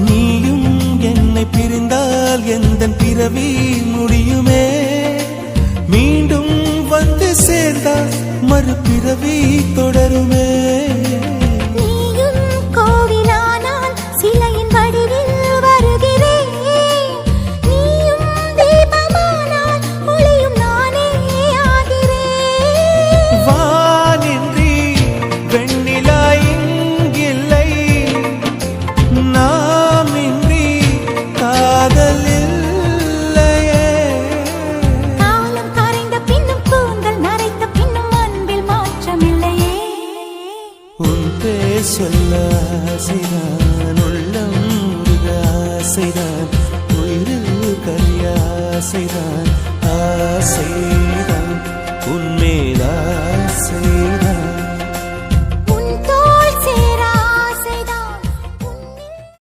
நீயும் என்னை பிரிந்தால் எந்தன் பிறவி முடியுமே. மீண்டும் வந்து சேர்ந்தால் மறுபிறவி தொடருமே. சொல்ல ஆசைதான், உள்ளம் முருக ஆசைதான், உயிரில் கரிய ஆசைதான், ஆசைதான் உன்